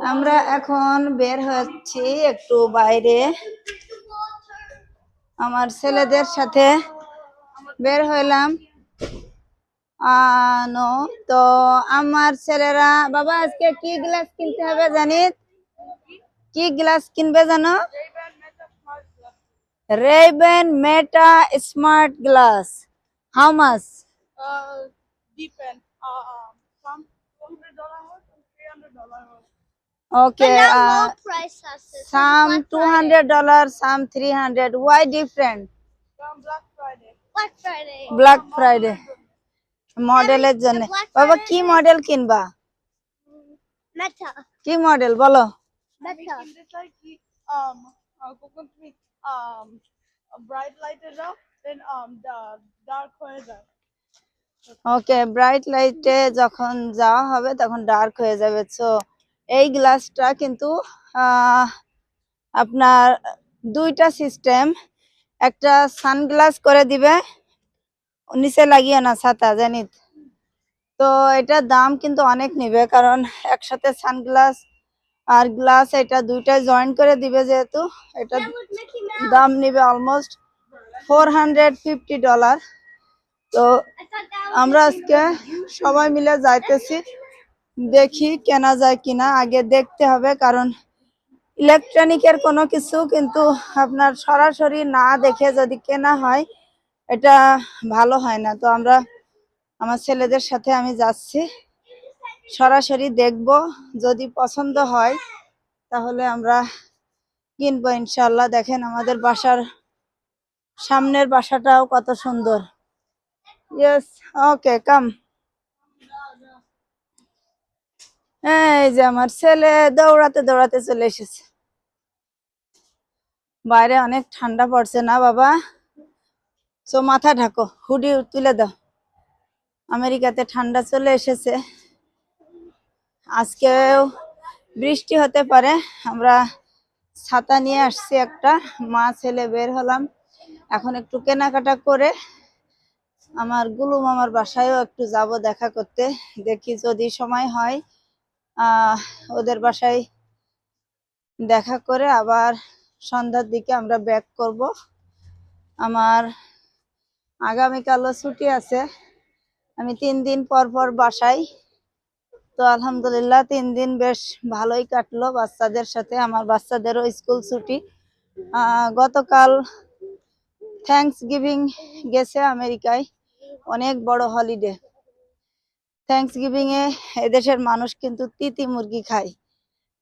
আমরা এখন বের হচ্ছি একটু বাইরে, আমার ছেলেদের সাথে বের হইলাম। নো, তো আমার ছেলেরা, বাবা আজকে কি গ্লাস কিনতে হবে জানিস? কি গ্লাস কিনবে জানো? Ray-Ban meta smart glass. How much? Depends. Some $200, some $300. Okay, But now low prices. some Black $200, some 300. Why different? From Black Friday. Friday. Black Friday মডেলের জন্য। Black বাবা Friday কি মডেল কিনবা? Meta. কি মডেল বলো? Meta. A bright light is up, then the dark হয়ে যায়। ওকে, bright লাইটে যখন যাওয়া হবে তখন ডার্ক হয়ে যাবে। সো এই গ্লাসটা কিন্তু আপনার দুইটা সিস্টেম, একটা সানগ্লাস করে দিবে, নিচে লাগিয়ে না ছাতা জানি। তো এটার দাম কিন্তু অনেক নিবে, কারণ একসাথে সানগ্লাস আর গ্লাস এটা দুইটাই জয়েন করে দিবে, যেহেতু এটা দাম নিবে অলমোস্ট $450। তো আমরা আজকে সবাই মিলে যাইতেছি, দেখি কেনা যায় কিনা। আগে দেখতে হবে, কারণ ইলেকট্রনিকের কোনো কিছু কিন্তু আপনার সরাসরি না দেখে যদি কেনা হয় এটা ভালো হয় না। তো আমরা, আমার ছেলেদের সাথে আমি যাচ্ছি, সরাসরি দেখব, যদি পছন্দ হয় তাহলে আমরা কিনবো ইনশাল্লাহ। দেখেন আমাদের বাসার সামনের বাসাটাও কত সুন্দর। ইয়েস, ওকে, কাম। এই যে আমার ছেলে দৌড়াতে দৌড়াতে চলে এসেছে। বাইরে অনেক ঠান্ডা পড়ছে না বাবা? তো মাথা ঢাকো, হুডি তুলে দাও। আমেরিকাতে ঠান্ডা চলে এসেছে, আজকেও বৃষ্টি হতে পারে। আমরা ছাতা নিয়ে আসছি একটা, মা ছেলে বের হলাম। এখন একটু কেনাকাটা করে আমার গুলু মামার বাসায়ও একটু যাব দেখা করতে। দেখি যদি সময় হয় ওদের বাসায় দেখা করে আবার সন্ধ্যার দিকে আমরা ব্যাক করব। আমার আগামীকালও ছুটি আছে, আমি 3 দিন পর পর বাসায়। তো আলহামদুলিল্লাহ 3 দিন বেশ ভালোই কাটলো বাচ্চাদের সাথে। আমার বাচ্চাদেরও স্কুল ছুটি। গতকাল থ্যাঙ্কস গিভিং গেছে আমেরিকায়, অনেক বড় হলিডে। থ্যাঙ্কস গিভিং এ এদেশের মানুষ কিন্তু তিতি মুরগি খায়।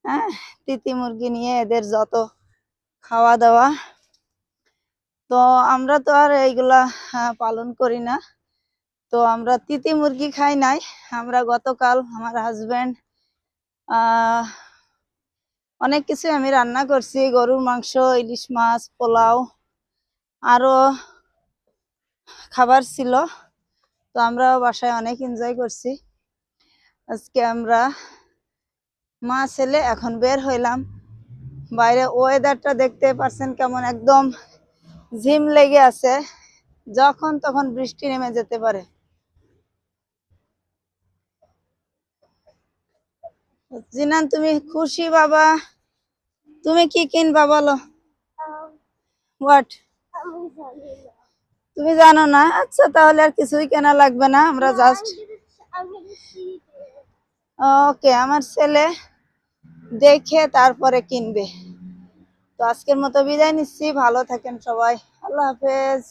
হ্যাঁ, তিতি মুরগি নিয়ে এদের যত খাওয়া দাওয়া। তো আমরা তো আর এইগুলা পালন করি না, তো আমরা তিতি মুরগি খাই নাই। আমরা গতকাল আমার হাজবেন্ড অনেক কিছু আমি রান্না করছি, গরুর মাংস, ইলিশ মাছ, পোলাও, আরো খাবার ছিল। তো আমরা বাসায় অনেক এনজয় করছি। আজকে আমরা মা ছেলে এখন বের হইলাম বাইরে। ওয়েদারটা দেখতে পাচ্ছেন কেমন, একদম ঝিম লেগে আছে, যখন তখন বৃষ্টি নেমে যেতে পারে। জিনান তুমি খুশি বাবা? তুমি কি কিনবা বলো? হোয়াট? তুমি জানো না? আচ্ছা, তাহলে আর কিছুই কেনা লাগবে না, আমরা জাস্ট ওকে, আমার ছেলে দেখে তারপরে কিনবে। তো আজকের মতো বিদায় নিচ্ছি, ভালো থাকেন সবাই, আল্লাহ হাফেজ।